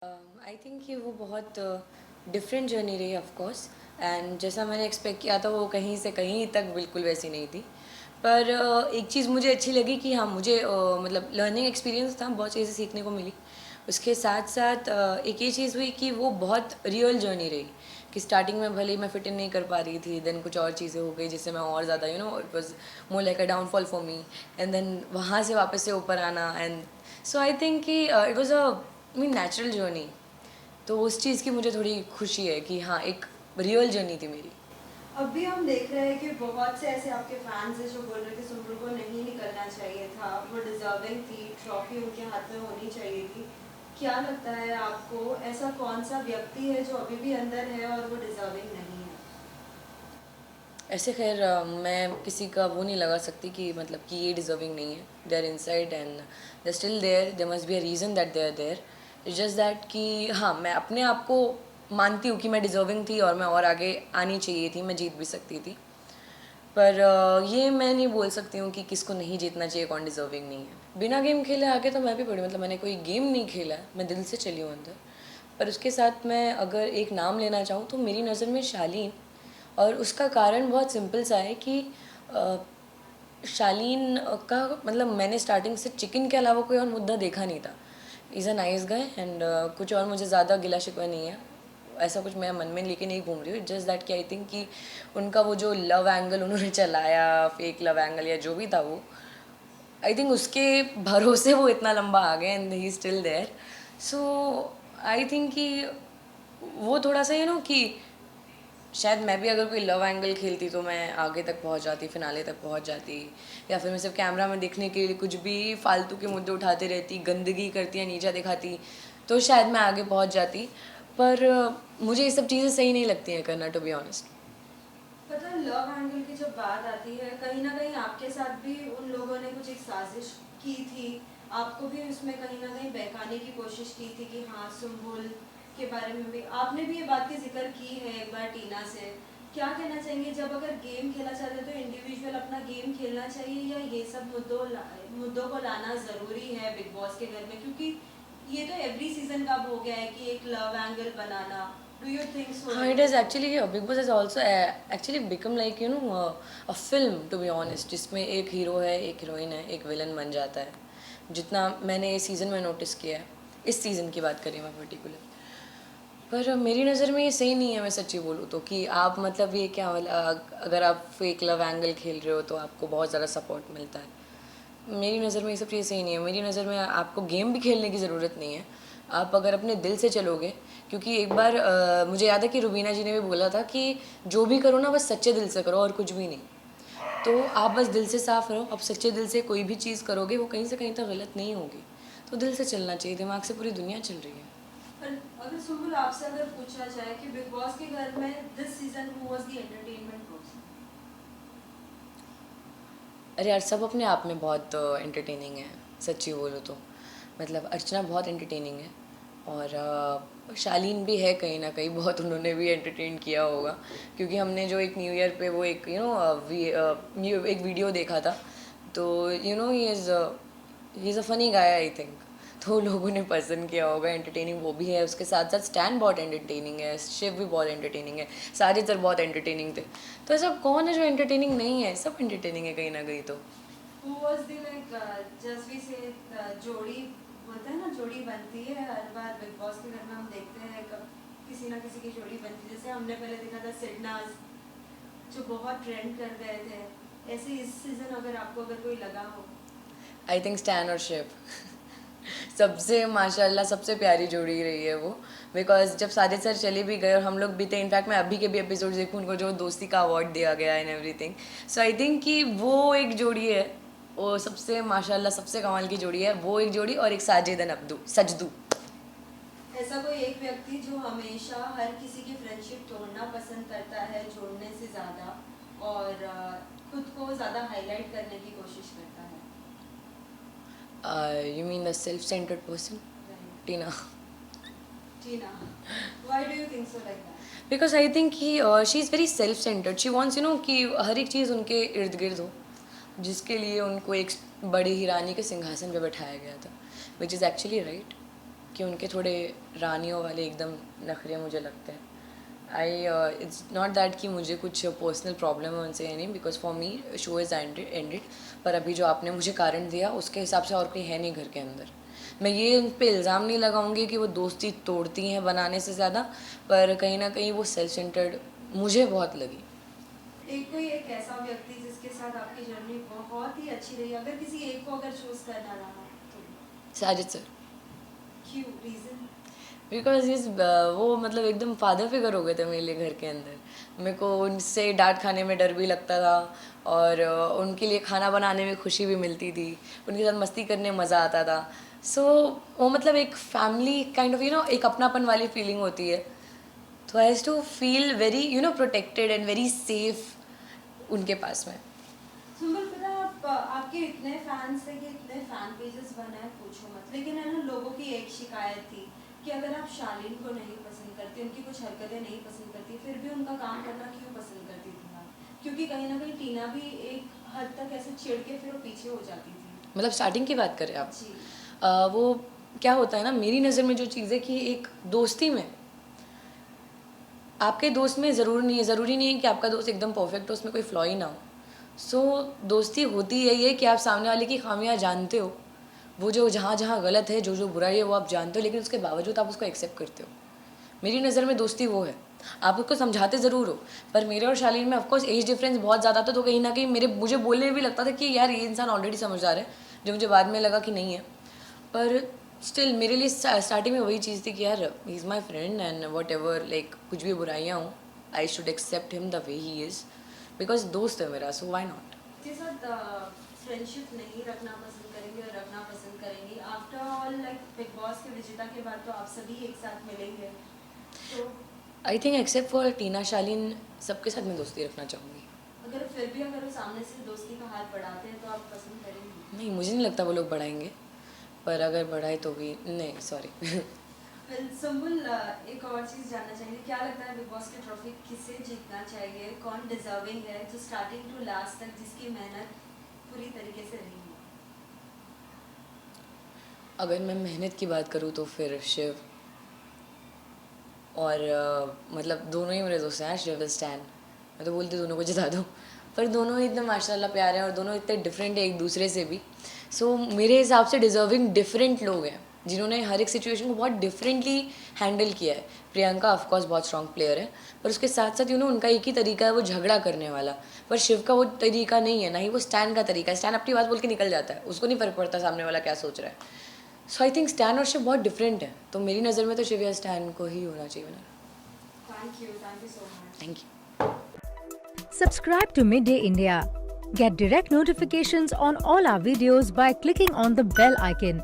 आई think कि वो बहुत डिफरेंट जर्नी रही ऑफ कोर्स। एंड जैसा मैंने एक्सपेक्ट किया था वो कहीं से कहीं तक बिल्कुल वैसी नहीं थी। पर एक चीज़ मुझे अच्छी लगी कि हाँ मुझे मतलब लर्निंग एक्सपीरियंस था, बहुत चीज़ें सीखने को मिली। उसके साथ साथ एक ये चीज़ हुई कि वो बहुत रियल जर्नी रही कि स्टार्टिंग में भले ही मैं फिट इन नहीं कर पा रही थी, देन कुछ और चीज़ें हो गई जिससे मैं और ज़्यादा it was more like a downfall for me. And then वहाँ से वापस से ऊपर आना, एंड सो आई थिंक कि it was a mean natural journey. तो उस चीज़ की मुझे थोड़ी खुशी है कि हाँ एक रियल जर्नी थी मेरी। अभी हम देख रहे हैं कि बहुत से ऐसे आपके फैंस हैं जो बोल रहे थे सुम्बुल को नहीं निकलना चाहिए था, वो डिजर्विंग थी, ट्रॉफी उनके हाथ में होनी चाहिए थी। क्या लगता है आपको, ऐसा कौन सा व्यक्ति है जो अभी भी अंदर है और वो डिजर्विंग नहीं है? ऐसे खैर मैं किसी का वो नहीं लगा सकती कि मतलब कि ये डिजर्विंग नहीं है। They are inside and they still there, they must be a reason that they are there. It's just that कि हाँ मैं अपने आप को मानती हूँ कि मैं डिजर्विंग थी और मैं और आगे आनी चाहिए थी, मैं जीत भी सकती थी। पर ये मैं नहीं बोल सकती हूँ कि किसको नहीं जीतना चाहिए, कौन डिजर्विंग नहीं है। बिना गेम खेले आगे तो मैं भी पढ़ी, मतलब मैंने कोई गेम नहीं खेला है, मैं दिल से चली हूँ अंदर। पर उसके साथ मैं अगर एक नाम लेना चाहूँ तो मेरी नज़र में शालीन। और उसका कारण बहुत सिंपल सा है कि अ, शालीन का मतलब मैंने स्टार्टिंग से चिकन के अलावा कोई और मुद्दा देखा नहीं था। Is a nice guy and कुछ और मुझे ज़्यादा गिला शिकवा नहीं है, ऐसा कुछ मैं मन में लेके नहीं घूम रही हूँ। जस्ट दैट कि आई थिंक कि उनका वो जो लव एंगल उन्होंने चलाया, फेक लव एंगल या जो भी था वो, आई थिंक उसके भरोसे वो इतना लंबा आ गए and he still there. So I think कि वो थोड़ा सा कि शायद मैं भी अगर कोई लव एंगल खेलती तो मैं आगे तक पहुंच जाती, फिनाले तक पहुंच जाती। या फिर मैं सिर्फ कैमरा में देखने के लिए कुछ भी फालतू के मुद्दे उठाते रहती, गंदगी करती या नीचा दिखाती, तो शायद मैं आगे पहुंच जाती। पर मुझे ये सब चीज़ें सही नहीं लगती हैं करना, टू बी ऑनेस्ट। पता है, लव एंगल की जब बात आती है, कहीं ना कहीं आपके साथ भी उन लोगों ने कुछ एक साजिश की थी। आपको भी उसमें कहीं ना कहीं बहकाने की कोशिश की थी कि हाँ, सुम्बुल के बारे में भी आपने भी ये बात की जिक्र की है एक बार टीना से। क्या कहना चाहेंगे, जब अगर गेम खेला चाहते हैं तो इंडिविजुअल अपना गेम खेलना चाहिए या ये सब मुद्दों को लाना ज़रूरी है बिग बॉस के घर में? क्योंकि ये तो एवरी सीजन का अब हो गया है कि एक लव एंगल बनाना। Do you think so? हाँ, it is actually Bigg Boss is also actually become like a film, to be honest, जिसमें एक हीरो है, एक हीरोइन है, एक विलन बन जाता है। जितना मैंने इस सीज़न में नोटिस किया है, इस सीज़न की बात करें मैं पर्टिकुलर। पर मेरी नज़र में ये सही नहीं है, मैं सच्ची बोलूँ तो, कि आप मतलब ये क्या अगर आप फेक लव एंगल खेल रहे हो तो आपको बहुत ज़्यादा सपोर्ट मिलता है। मेरी नज़र में ये सब चीज़ें सही नहीं है। मेरी नज़र में आपको गेम भी खेलने की ज़रूरत नहीं है। आप अगर अपने दिल से चलोगे, क्योंकि एक बार मुझे याद है कि रुबीना जी ने भी बोला था कि जो भी करो ना बस सच्चे दिल से करो और कुछ भी नहीं। तो आप बस दिल से साफ रहो, आप सच्चे दिल से कोई भी चीज़ करोगे वो कहीं से कहीं तक गलत नहीं होगी। तो दिल से चलना चाहिए, दिमाग से पूरी दुनिया चल रही है। पर अगर सुम्बुल आपसे अगर पूछा जाए कि बिग बॉस के घर में this season who was the entertainment person? अरे यार, सब अपने आप में बहुत एंटरटेनिंग है, सच्ची बोलो तो। मतलब अर्चना बहुत एंटरटेनिंग है, और शालीन भी है कहीं ना कहीं, बहुत उन्होंने भी एंटरटेन किया होगा। क्योंकि हमने जो एक न्यू ईयर पे वो एक एक वीडियो देखा था, तो he is a funny guy I think. तो लोगों ने पसंद किया होगा, एंटरटेनिंग वो भी है। उसके साथ साथ स्टैन बहुत एंटरटेनिंग है, शिव भी बहुत एंटरटेनिंग है, सारे सर बहुत एंटरटेनिंग थे। तो ऐसा कौन है जो एंटरटेनिंग नहीं है? सब एंटरटेनिंग है कहीं ना कहीं तो। Who was the like, just we say जोड़ी बोलते हैं ना, जोड़ी बनती है हर बार बिग बॉस के घर में, हम देखते हैं कब किसी ना किसी की जोड़ी बनती है। जैसे हमने पहले देखा था सिडनाज, जो बहुत ट्रेंड कर गए थे। ऐसे इस सीजन अगर आपको अगर कोई लगा हो? आई थिंक स्टैन और शिव सबसे माशाल्लाह सबसे प्यारी जोड़ी रही है वो। बिकॉज जब साजिद सर चले भी गए और हम लोग भी थे, इनफैक्ट मैं अभी के भी एपिसोड देखूँ, उनको जो दोस्ती का अवार्ड दिया गया and everything. So I think कि वो एक जोड़ी है, वो सबसे माशाल्लाह सबसे कमाल की जोड़ी है। वो एक जोड़ी, और एक साजिद एंड अब्दू, सजदू। ऐसा कोई एक व्यक्ति जो हमेशा हर किसी की फ्रेंडशिप तोड़ना पसंद करता है जोड़ने से ज़्यादा, और खुद को ज़्यादा हाईलाइट करने की कोशिश करता है? You mean the self centred person? Right. Tina. Tina, why do you think so like that? Because I think he she is very self centred. She wants कि हर एक चीज़ उनके इर्द गिर्द हो, जिसके लिए उनको एक बड़ी ही रानी के सिंहासन पे बैठाया गया था, विच इज़ एक्चुअली राइट। कि उनके थोड़े रानियों वाले एकदम नखरे मुझे लगते हैं. इट्स नॉट दैट कि मुझे कुछ पर्सनल प्रॉब्लम है उनसे, नहीं, because for me show is ended. पर अभी जो आपने मुझे कारण दिया उसके हिसाब से और कोई है नहीं घर के अंदर. मैं ये उन पर इल्ज़ाम नहीं लगाऊंगी कि वो दोस्ती तोड़ती हैं बनाने से ज़्यादा, पर कहीं ना कहीं वो सेल्फ सेंटर्ड मुझे बहुत लगी. एक ऐसा व्यक्ति जिसके साथ आपकी जर्नी बहुत ही अच्छी रही, अगर किसी एक को अगर चूज करना रहा तो साजिद सर. क्यों, रीजन? बिकॉज इस वो मतलब एकदम फादर फिगर हो गए थे मेरे लिए घर के अंदर. मेरे को उनसे डांट खाने में डर भी लगता था, और उनके लिए खाना बनाने में खुशी भी मिलती थी, उनके साथ मस्ती करने में मज़ा आता था. सो वो मतलब एक फैमिली काइंड ऑफ एक अपनापन वाली फीलिंग होती है. तो I has to feel very protected and very safe उनके पास में. सुंबल, पता आपके इतने फैंस थे कि इतने फैन पेजेस बनाए, पूछो मत. लेकिन है ना, लोगों की एक शिकायत थी कि अगर आप शालीन को नहीं पसंद करती, उनकी कुछ हरकतें नहीं पसंद करती, फिर भी उनका काम करना क्यों पसंद करती थी आप? क्योंकि कहीं ना कहीं टीना भी एक हद तक ऐसे चिढ़ के फिर वो पीछे हो जाती थी. मतलब स्टार्टिंग की बात करें आप, जी. वो क्या होता है ना, मेरी नज़र में जो चीज़ है कि एक दोस्ती में आपके दोस्त में ज़रूरी नहीं है कि आपका दोस्त एकदम परफेक्ट हो, उसमें कोई फ्लॉ ही ना हो. सो दोस्ती होती यही है कि आप सामने वाले की खामियां जानते हो, वो जो जहाँ जहाँ गलत है, जो बुराई है वो आप जानते हो, लेकिन उसके बावजूद आप उसको एक्सेप्ट करते हो. मेरी नज़र में दोस्ती वो है. आप उसको समझाते ज़रूर हो, पर मेरे और शालीन में ऑफकोर्स एज डिफरेंस बहुत ज़्यादा था, तो कहीं ना कहीं मुझे बोलने में भी लगता था कि यार ये इंसान ऑलरेडी समझदार है, जो मुझे बाद में लगा कि नहीं है. पर स्टिल मेरे लिए स्टार्टिंग में वही चीज़ थी कि यार he is my friend and whatever, like कुछ भी बुराइयाँ हों, I should accept him the way he is, because दोस्त है मेरा, सो वाई नॉट. के साथ फ्रेंडशिप नहीं रखना पसंद करेंगे और रखना पसंद करेंगी. After all, like big boss के विजेता के बाद तो आप सभी एक साथ मिलेंगे, तो आई थिंक एक्सेप्ट फॉर टीना, शालीन, सबके साथ मैं दोस्ती रखना चाहूँगी. अगर वो सामने से दोस्ती का हाथ बढ़ाते हैं तो आप पसंद करेंगे? नहीं, मुझे नहीं लगता वो लोग बढ़ाएंगे, पर अगर बढ़ाए तो भी नहीं, सॉरी. सुंबुल, एक और चीज़ जानना चाहेंगे, क्या लगता है बिग बॉस की ट्रॉफी किसे जीतना चाहिए? कौन डिजर्विंग है जो स्टार्टिंग टू लास्ट तक जिसकी मेहनत पूरी तरीके से रही है? अगर मैं मेहनत की बात करूँ तो फिर शिव, और मतलब दोनों ही मेरे दोस्त हैं. शिव स्टैन, मैं तो बोलती दोनों को जिता दो, पर दोनों ही इतने माशाल्लाह प्यारे हैं और दोनों इतने डिफरेंट है एक दूसरे से भी. सो मेरे हिसाब से डिजर्विंग डिफरेंट लोग हैं जिन्होंने हर एक सिचुएशन को बहुत डिफरेंटली हैंडल किया है. प्रियंका ऑफकोर्स बहुत स्ट्रॉन्ग प्लेयर है, पर उसके साथ साथ उनका एक ही तरीका है, वो झगड़ा करने वाला. पर शिव का वो तरीका नहीं है, ना ही वो स्टैन का तरीका है. स्टैन अपनी बात बोल के निकल जाता है, उसको नहीं फर्क पड़ता सामने वाला क्या सोच रहा है. सो आई थिंक स्टैन और शिव बहुत डिफरेंट है, तो मेरी नज़र में तो शिव या स्टैन को ही होना चाहिए winner. Thank you so much. Thank you. Subscribe to Midday India. Get direct notifications on all our videos by clicking on the bell icon.